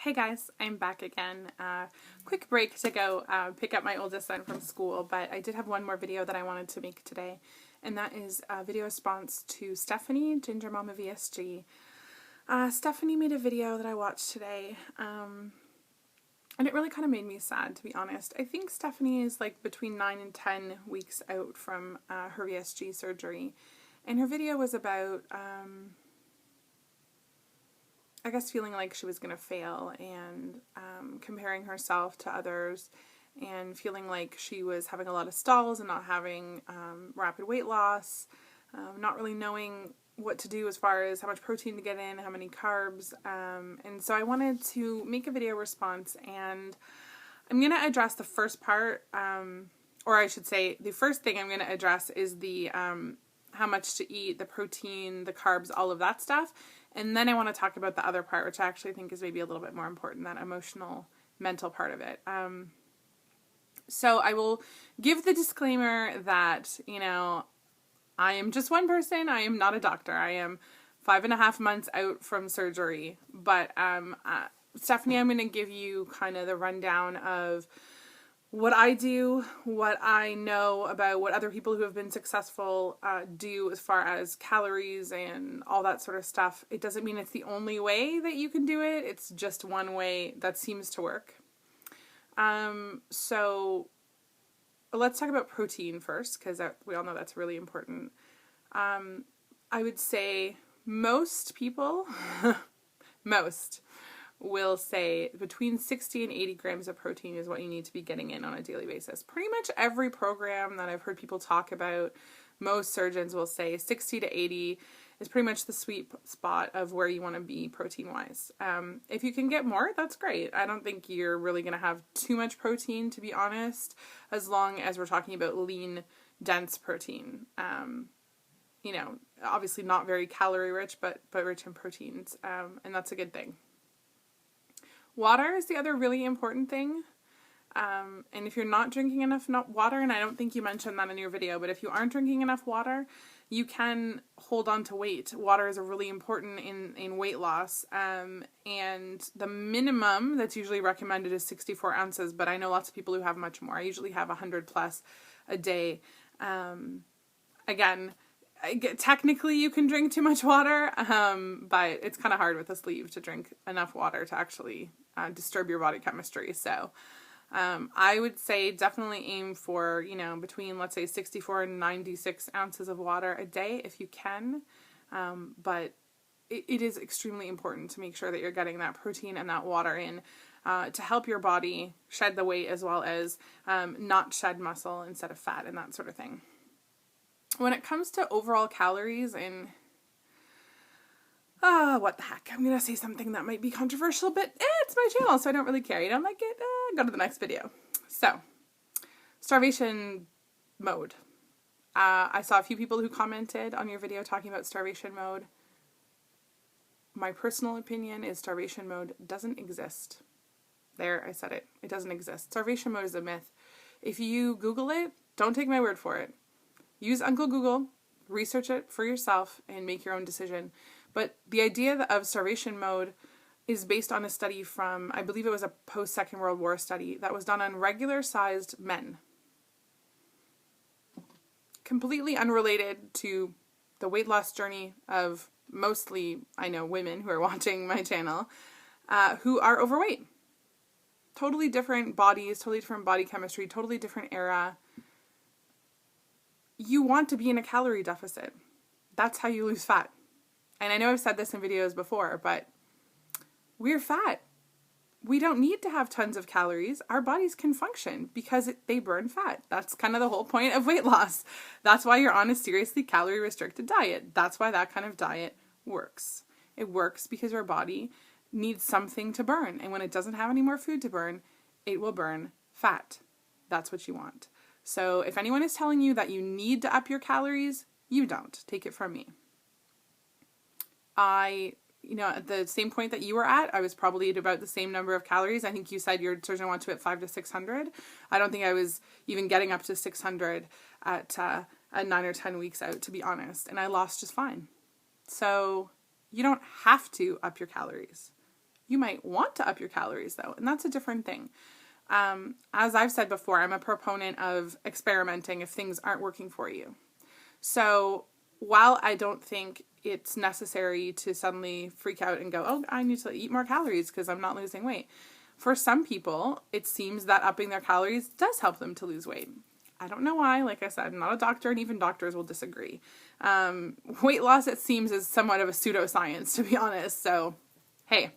Hey guys, I'm back again. Quick break to go pick up my oldest son from school, but I did have one more video that I wanted to make today, and that is a video response to Stephanie, Gingermamavsg. Stephanie made a video that I watched today, and it really kind of made me sad, to be honest. I think Stephanie is like between 9 and 10 weeks out from her VSG surgery, and her video was about I guess feeling like she was going to fail and comparing herself to others and feeling like she was having a lot of stalls and not having rapid weight loss, not really knowing what to do as far as how much protein to get in, how many carbs, and so I wanted to make a video response, and I'm going to address the first part, or I should say the first thing I'm going to address is the how much to eat, the protein, the carbs, all of that stuff. And then I want to talk about the other part, which I actually think is maybe a little bit more important, that emotional, mental part of it. So I will give the disclaimer that, I am just one person. I am not a doctor. I am 5.5 months out from surgery. But Stephanie, I'm going to give you kind of the rundown of what I do, what I know about what other people who have been successful do as far as calories and all that sort of stuff. It doesn't mean it's the only way that you can do it. It's just one way that seems to work. So let's talk about protein first, because we all know that's really important. I would say most people, most will say between 60 and 80 grams of protein is what you need to be getting in on a daily basis. Pretty much every program that I've heard people talk about, most surgeons will say 60 to 80 is pretty much the sweet spot of where you want to be protein-wise. If you can get more, that's great. I don't think you're really going to have too much protein, to be honest, as long as we're talking about lean, dense protein. Obviously not very calorie rich, but rich in proteins, and that's a good thing. Water is the other really important thing, and if you're not drinking enough water, and I don't think you mentioned that in your video, but if you aren't drinking enough water, you can hold on to weight. Water is really important in weight loss, and the minimum that's usually recommended is 64 ounces, but I know lots of people who have much more. I usually have 100 plus a day. Again, technically you can drink too much water, but it's kind of hard with a sleeve to drink enough water to actually disturb your body chemistry. So I would say definitely aim for, between, let's say, 64 and 96 ounces of water a day if you can. But it is extremely important to make sure that you're getting that protein and that water in to help your body shed the weight, as well as not shed muscle instead of fat and that sort of thing. When it comes to overall calories and, what the heck, I'm going to say something that might be controversial, but it's my channel, so I don't really care. You don't like it? Go to the next video. So, starvation mode. I saw a few people who commented on your video talking about starvation mode. My personal opinion is starvation mode doesn't exist. There, I said it. It doesn't exist. Starvation mode is a myth. If you Google it, don't take my word for it. Use Uncle Google, research it for yourself, and make your own decision. But the idea of starvation mode is based on a study from, I believe it was a post-Second World War study that was done on regular-sized men. Completely unrelated to the weight loss journey of mostly, I know, women who are watching my channel, who are overweight. Totally different bodies, totally different body chemistry, totally different era. You want to be in a calorie deficit. That's how you lose fat. And I know I've said this in videos before, but we're fat. We don't need to have tons of calories. Our bodies can function because they burn fat. That's kind of the whole point of weight loss. That's why you're on a seriously calorie restricted diet. That's why that kind of diet works. It works because your body needs something to burn. And when it doesn't have any more food to burn, it will burn fat. That's what you want. So if anyone is telling you that you need to up your calories, you don't. Take it from me. At the same point that you were at, I was probably at about the same number of calories. I think you said your surgeon wanted to at 500 to 600. I don't think I was even getting up to 600 at 9 or 10 weeks out, to be honest. And I lost just fine. So you don't have to up your calories. You might want to up your calories though, and that's a different thing. As I've said before, I'm a proponent of experimenting if things aren't working for you. So while I don't think it's necessary to suddenly freak out and go, oh, I need to eat more calories because I'm not losing weight. For some people, it seems that upping their calories does help them to lose weight. I don't know why. Like I said, I'm not a doctor, and even doctors will disagree. Weight loss, it seems, is somewhat of a pseudoscience, to be honest. So, hey,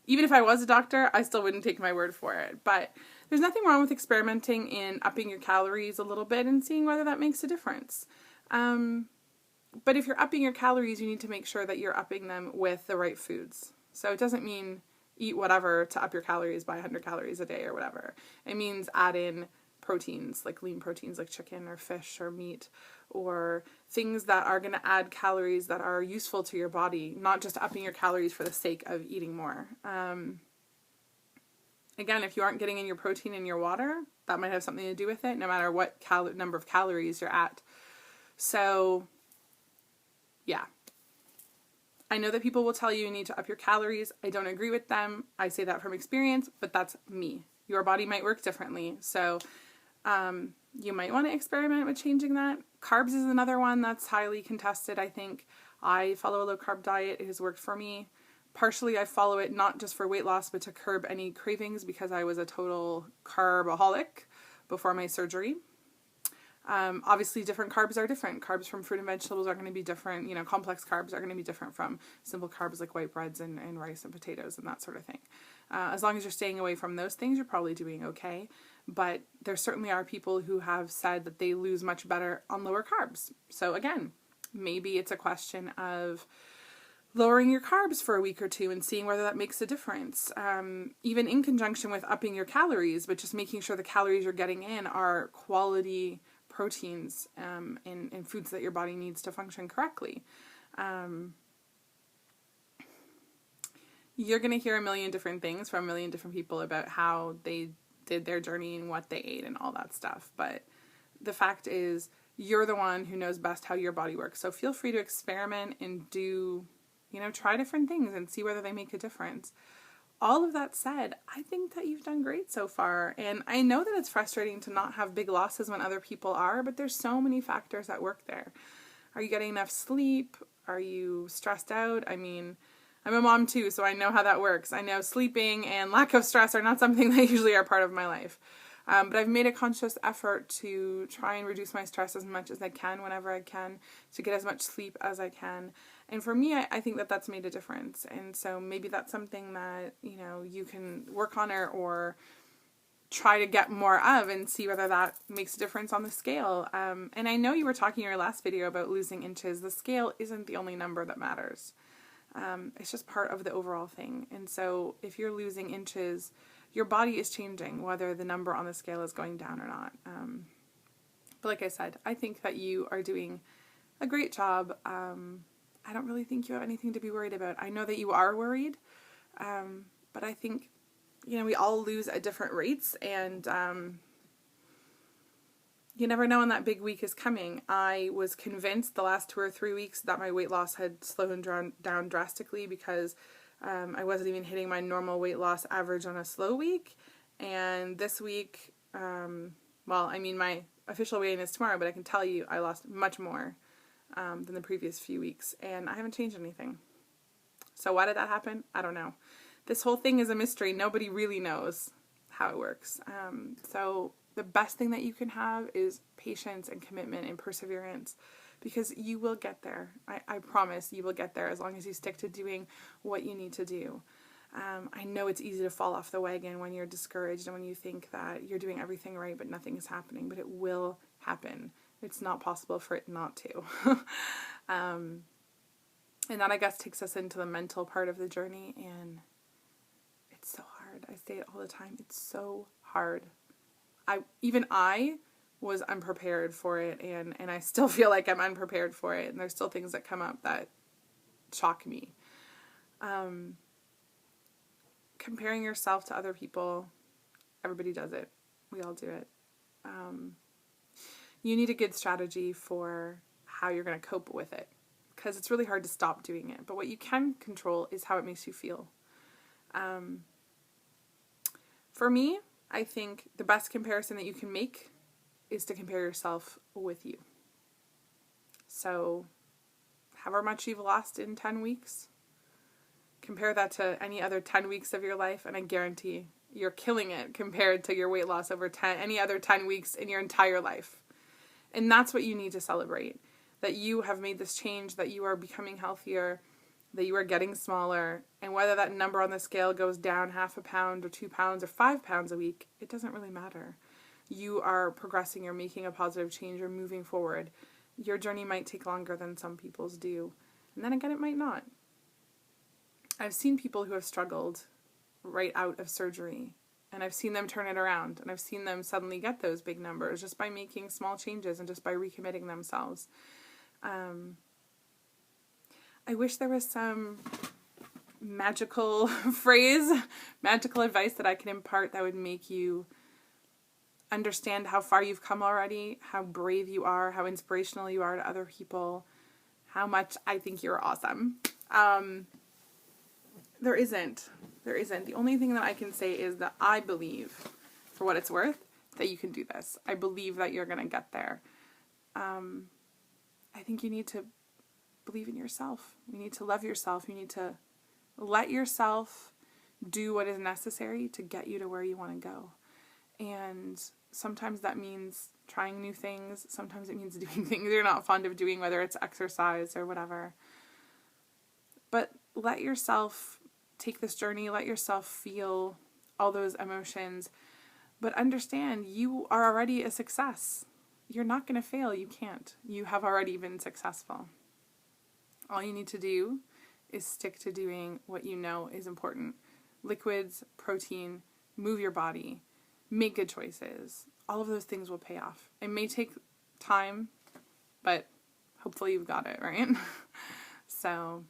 even if I was a doctor, I still wouldn't take my word for it. But there's nothing wrong with experimenting in upping your calories a little bit and seeing whether that makes a difference. But if you're upping your calories, you need to make sure that you're upping them with the right foods. So it doesn't mean eat whatever to up your calories by 100 calories a day or whatever. It means add in proteins, like lean proteins like chicken or fish or meat, or things that are going to add calories that are useful to your body, not just upping your calories for the sake of eating more. Again, if you aren't getting in your protein in your water, that might have something to do with it, no matter what number of calories you're at. So, yeah. I know that people will tell you need to up your calories. I don't agree with them. I say that from experience, but that's me. Your body might work differently. So you might want to experiment with changing that. Carbs is another one that's highly contested, I think. I follow a low-carb diet. It has worked for me. Partially, I follow it not just for weight loss, but to curb any cravings because I was a total carbaholic before my surgery. Obviously, different carbs are different. Carbs from fruit and vegetables are going to be different. Complex carbs are going to be different from simple carbs like white breads and rice and potatoes and that sort of thing. As long as you're staying away from those things, you're probably doing okay. But there certainly are people who have said that they lose much better on lower carbs. So again, maybe it's a question of lowering your carbs for a week or two and seeing whether that makes a difference. Even in conjunction with upping your calories, but just making sure the calories you're getting in are quality proteins in foods that your body needs to function correctly. You're going to hear a million different things from a million different people about how they did their journey and what they ate and all that stuff. But the fact is, you're the one who knows best how your body works. So feel free to experiment and try different things and see whether they make a difference. All of that said, I think that you've done great so far. And I know that it's frustrating to not have big losses when other people are, but there's so many factors at work there. Are you getting enough sleep? Are you stressed out? I mean, I'm a mom too, so I know how that works. I know sleeping and lack of stress are not something that usually are part of my life. But I've made a conscious effort to try and reduce my stress as much as I can whenever I can, to get as much sleep as I can. And for me, I think that that's made a difference. And so maybe that's something that, you can work on or try to get more of and see whether that makes a difference on the scale. And I know you were talking in your last video about losing inches. The scale isn't the only number that matters. It's just part of the overall thing. And so if you're losing inches, your body is changing, whether the number on the scale is going down or not. But like I said, I think that you are doing a great job. I don't really think you have anything to be worried about. I know that you are worried, but I think, we all lose at different rates, and you never know when that big week is coming. I was convinced the last 2 or 3 weeks that my weight loss had slowed down drastically because I wasn't even hitting my normal weight loss average on a slow week. And this week, my official weigh-in is tomorrow, but I can tell you I lost much more than the previous few weeks, and I haven't changed anything. So why did that happen? I don't know. This whole thing is a mystery. Nobody really knows how it works. So the best thing that you can have is patience and commitment and perseverance, because you will get there. I promise you will get there as long as you stick to doing what you need to do. I know it's easy to fall off the wagon when you're discouraged and when you think that you're doing everything right but nothing is happening, but it will happen. It's not possible for it not to. And that, I guess, takes us into the mental part of the journey, and it's so hard. I say it all the time. It's so hard. I was unprepared for it, and I still feel like I'm unprepared for it, and there's still things that come up that shock me. Comparing yourself to other people, everybody does it. We all do it. You need a good strategy for how you're going to cope with it, because it's really hard to stop doing it. But what you can control is how it makes you feel. For me, I think the best comparison that you can make is to compare yourself with you. So, however much you've lost in 10 weeks, compare that to any other 10 weeks of your life, and I guarantee you're killing it compared to your weight loss over any other 10 weeks in your entire life. And that's what you need to celebrate, that you have made this change, that you are becoming healthier, that you are getting smaller, and whether that number on the scale goes down 0.5 pound or 2 pounds or 5 pounds a week, it doesn't really matter. You are progressing, you're making a positive change, you're moving forward. Your journey might take longer than some people's do, and then again, it might not. I've seen people who have struggled right out of surgery, and I've seen them turn it around, and I've seen them suddenly get those big numbers just by making small changes and just by recommitting themselves. I wish there was some magical magical advice that I could impart that would make you understand how far you've come already, how brave you are, how inspirational you are to other people, how much I think you're awesome. There isn't. The only thing that I can say is that I believe, for what it's worth, that you can do this. I believe that you're going to get there. I think you need to believe in yourself. You need to love yourself. You need to let yourself do what is necessary to get you to where you want to go. And sometimes that means trying new things. Sometimes it means doing things you're not fond of doing, whether it's exercise or whatever. But let yourself take this journey. Let yourself feel all those emotions. But understand, you are already a success. You're not going to fail. You can't. You have already been successful. All you need to do is stick to doing what you know is important. Liquids, protein, move your body, make good choices. All of those things will pay off. It may take time, but hopefully you've got it, right? So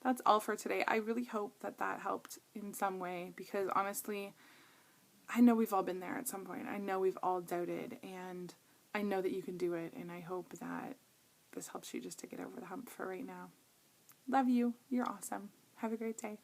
that's all for today. I really hope that that helped in some way, because honestly, I know we've all been there at some point. I know we've all doubted, and I know that you can do it, and I hope that this helps you just to get over the hump for right now. Love you. You're awesome. Have a great day.